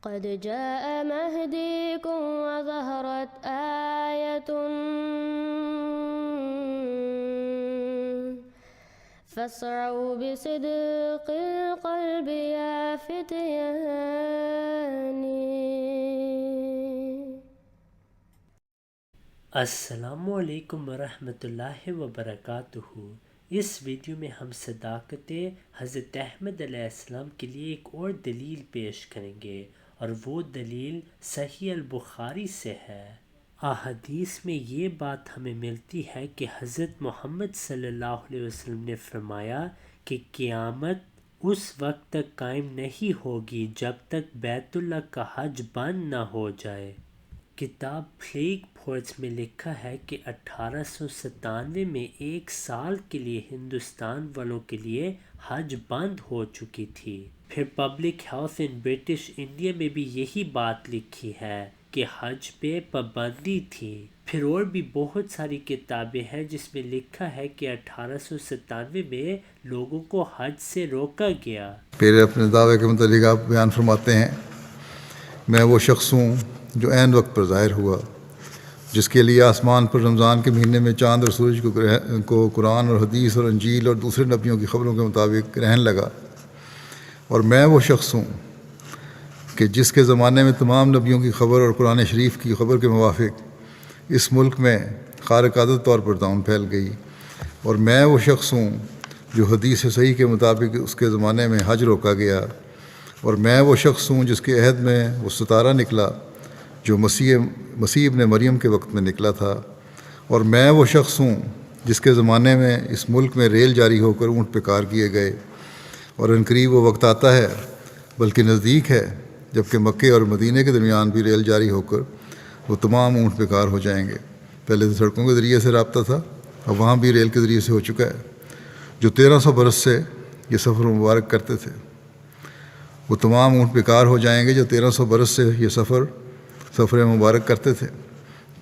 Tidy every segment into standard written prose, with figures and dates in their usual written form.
قد جاء مهديكم وظهرت آية فاسعوا بصدق القلب يا فتياني. السلام علیکم ورحمۃ اللہ وبرکاتہ۔ اس ویڈیو میں ہم صداقت حضرت احمد علیہ السلام کے لیے ایک اور دلیل پیش کریں گے، اور وہ دلیل صحیح البخاری سے ہے۔ احادیث میں یہ بات ہمیں ملتی ہے کہ حضرت محمد صلی اللہ علیہ وسلم نے فرمایا کہ قیامت اس وقت تک قائم نہیں ہوگی جب تک بیت اللہ کا حج بند نہ ہو جائے۔ کتاب پلیگ فورس میں لکھا ہے کہ 1897 میں ایک سال کے لیے ہندوستان والوں کے لیے حج بند ہو چکی تھی۔ پھر پبلک ہیلتھ ان برٹش انڈیا میں بھی یہی بات لکھی ہے کہ حج پہ پابندی تھی۔ پھر اور بھی بہت ساری کتابیں ہیں جس میں لکھا ہے کہ 1897 میں لوگوں کو حج سے روکا گیا۔ پھر اپنے دعوے کے متعلق آپ بیان فرماتے ہیں، میں وہ شخص ہوں جو عین وقت پر ظاہر ہوا، جس کے لیے آسمان پر رمضان کے مہینے میں چاند اور سورج کو قرآن اور حدیث اور انجیل اور دوسرے نبیوں کی خبروں کے مطابق گرہن لگا، اور میں وہ شخص ہوں کہ جس کے زمانے میں تمام نبیوں کی خبر اور قرآن شریف کی خبر کے موافق اس ملک میں خارق عادت طور پر داؤن پھیل گئی، اور میں وہ شخص ہوں جو حدیث صحیح کے مطابق اس کے زمانے میں حج روکا گیا، اور میں وہ شخص ہوں جس کے عہد میں وہ ستارہ نکلا جو مسیح ابن مریم کے وقت میں نکلا تھا، اور میں وہ شخص ہوں جس کے زمانے میں اس ملک میں ریل جاری ہو کر اونٹ پہ کار کیے گئے، اور عنقریب وہ وقت آتا ہے بلکہ نزدیک ہے جبکہ مکے اور مدینے کے درمیان بھی ریل جاری ہو کر وہ تمام اونٹ پہ کار ہو جائیں گے۔ پہلے تو سڑکوں کے ذریعے سے رابطہ تھا، اب وہاں بھی ریل کے ذریعے سے ہو چکا ہے۔ جو 1300 برس سے یہ سفر مبارک کرتے تھے وہ تمام اونٹ پہ کار ہو جائیں گے جو 1300 برس سے یہ سفر مبارک کرتے تھے۔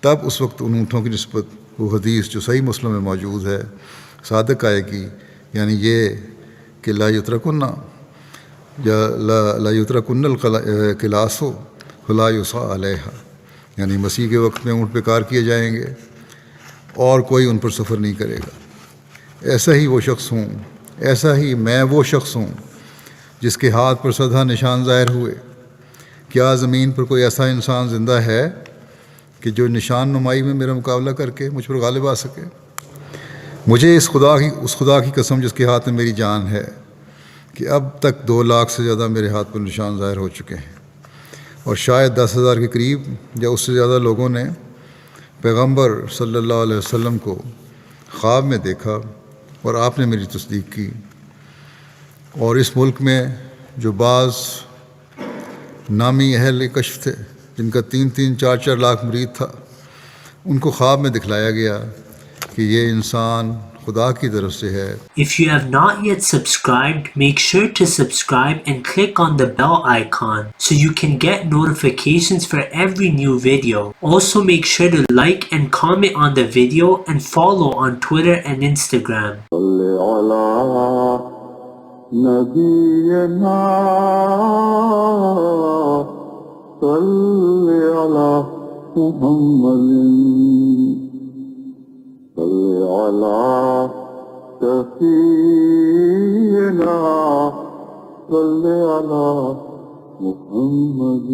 تب اس وقت ان اونٹوں کی نسبت وہ حدیث جو صحیح مسلم میں موجود ہے صادق آئے گی، یعنی یہ کہ لا یترکن القلاص فلا یصاع علیہا، یعنی مسیح کے وقت میں اونٹ پہ کار کیے جائیں گے اور کوئی ان پر سفر نہیں کرے گا۔ ایسا ہی میں وہ شخص ہوں جس کے ہاتھ پر 100 نشان ظاہر ہوئے۔ کیا زمین پر کوئی ایسا انسان زندہ ہے کہ جو نشان نمائی میں میرا مقابلہ کر کے مجھ پر غالب آ سکے؟ مجھے اس خدا کی قسم جس کے ہاتھ میں میری جان ہے کہ اب تک 2 لاکھ سے زیادہ میرے ہاتھ پر نشان ظاہر ہو چکے ہیں، اور شاید 10,000 کے قریب یا اس سے زیادہ لوگوں نے پیغمبر صلی اللہ علیہ وسلم کو خواب میں دیکھا اور آپ نے میری تصدیق کی۔ اور اس ملک میں جو بعض نامی اہل کشف تھے جن کا 3-3 4-4 لاکھ مرید تھا، ان کو خواب میں دکھلایا گیا کہ یہ انسان خدا کی طرف سے ہے۔ If you have not yet subscribed, make sure to subscribe and click on the bell icon so you can get notifications for every new video. Also make sure to like and comment on the video and follow on Twitter and Instagram. نبينا صل على محمد صل على سفينا صل على محمد